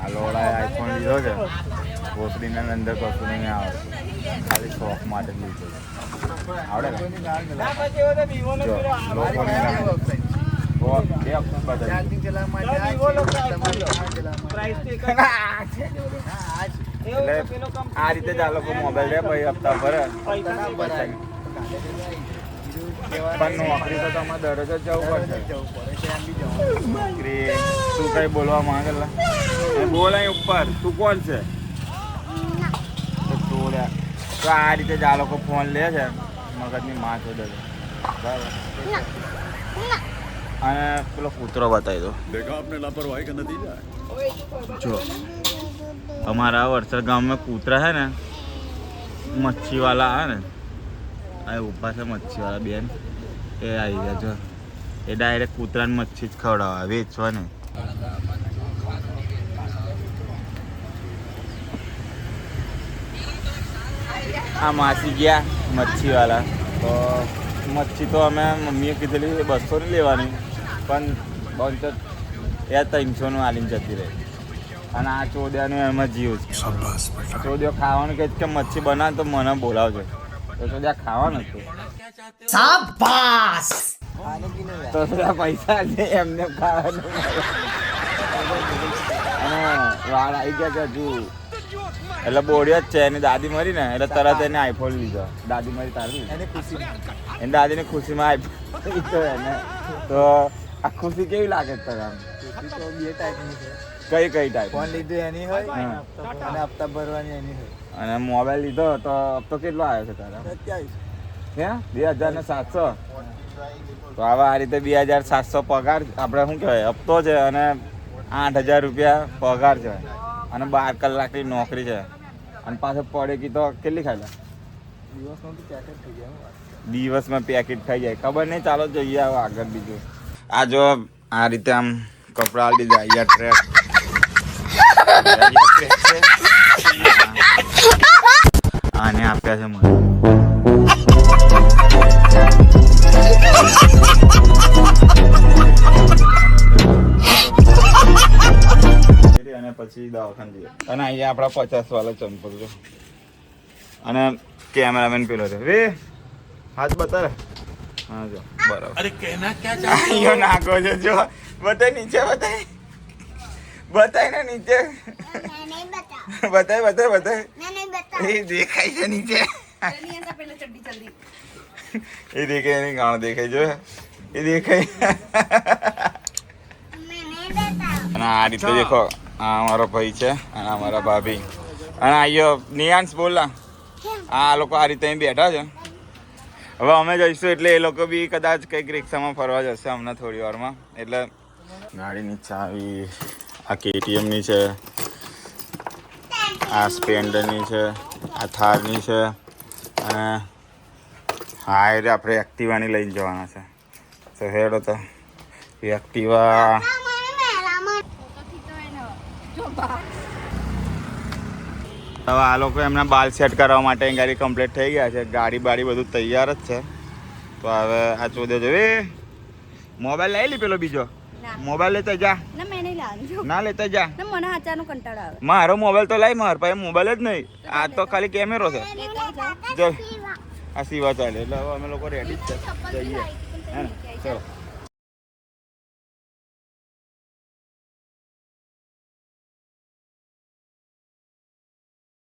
આ લોડાએ આઈફોન લીધો છે. ભોસડીના અંદર કશું નહીં આવડતું, ખાલી શોખ માટે લીધો છે. આવડે ને? જો લોકોને આ રીતે જ આ લોકો મોબાઈલ લે પછી હપ્તા ભરે. પણ નોકરી તો તમારે દરરોજ જ જવું પડશે. નોકરી તું કઈ બોલવા માંગેલા? બોલ અહીં ઉપર. તું કોણ છે? તો આ રીતે જ આ લોકો ફોન લે છે, મગજની માં શોધે છે. બરાબર. અને પેલો કૂતરો બતાવી દો. જો અમારા વરસાદ ગામમાં કૂતરા છે ને, મચ્છીવાલા હે ને, આ ઊભા છે મચ્છીવાળા બેન, એ આવી ગયા. જો એ ડાયરેક્ટ કૂતરાને મચ્છી જ ખવડાવવા, વેચવા ને. આ માસી ગયા મચ્છીવાળા, તો મચ્છી તો અમે મમ્મીએ કીધેલી 200 ની લેવાની, પણ બંધ એ 300 આલીને જતી રહી. અને આ ચોદિયાનું એમાં જીવ છે. ચોદિયો ખાવાનું કહે કે મચ્છી બનાવે તો મને બોલાવજો, તો ચોદિયા ખાવાનું હતું. તો પૈસા છે એમને ખાવાનું. અને વાળ આવી ગયા કે હજુ એટલે બોડિયો જ છે. એની દાદી મરી ને એટલે તરત એને આઈફોન લીધો. દાદી મરી તારી એની દાદીની ખુશીમાં આઈફોન લીધો એને. તો આ ખુશી કેવી લાગે તને? બે ટાઈપની છે. કઈ ટાઈપ? ફોન લીધો એની હોય અને હપ્તા ભરવાની એની હોય. અને મોબાઈલ લીધો તો હપ્તો કેટલો આવ્યો છે તારા? 2700. તો આવા આ રીતે 2700 પગાર આપણે શું કહેવાય હપ્તો છે, અને 8000 રૂપિયા પગાર છે, અને 12 કલાકની નોકરી છે. અને પાછો પડે તો કેટલી ખાય? દિવસમાં પેકેટ ખાઈ જાય. ખબર નહીં. ચાલો જોઈએ હવે આગળ બીજું. આ જો આ રીતે આમ કપડા લીધા. અહીંયા ટ્રેક આને આપ્યા છે મને. અને પછી દવાખાને જઈએ. અને અહીંયા આપણા 50 વાળા ચંપલ છે. અને કેમેરામેન પેલો છે. વે હાથ બતાવે. હા જો બરાબર. અરે કેના ક્યાં ચાલ્યો નાખો છે? જો બતાય નીચે, બતાય ને નીચે. બતાય એ દેખાય છે નીચે. એ દેખાય નહીં, ગાણો દેખાય. જો એ દેખાય. અને આ રીતે દેખો, આ અમારો ભાઈ છે અને અમારા ભાભી. અને આયો નિયાંશ બોલા. આ લોકો આ રીતે અહીં બેઠા છે. હવે અમે જઈશું એટલે એ લોકો બી કદાચ કંઈક રિક્ષામાં ફરવા જશે હમણાં થોડી વારમાં. એટલે ગાડીની ચાવી આ KTMની છે, આ સ્પ્લેન્ડરની છે, આ થારની છે, અને હા એટલે આપણે એક્ટિવાની લઈને જવાના છે. તો હેડો તો એક્ટિવા. હવે આ લોકો એમના બાલ સેટ કરવા માટે ગાડી કમ્પ્લીટ થઈ ગયા છે. ગાડી બાડી બધું તૈયાર જ છે. તો હવે આ ચોદે જો મોબાઈલ લઈ લી. પેલો બીજો મોબાઈલ લેતા જા. ના લેતા જા. મારો મોબાઈલ તો લાઈ. મારા પાસે મોબાઈલ જ નહીં. આ તો ખાલી કેમેરો છે. જો આ સિવા ચાલે. એટલે હવે અમે લોકો રેડી જ છે, જઈએ હે ને. ચલો.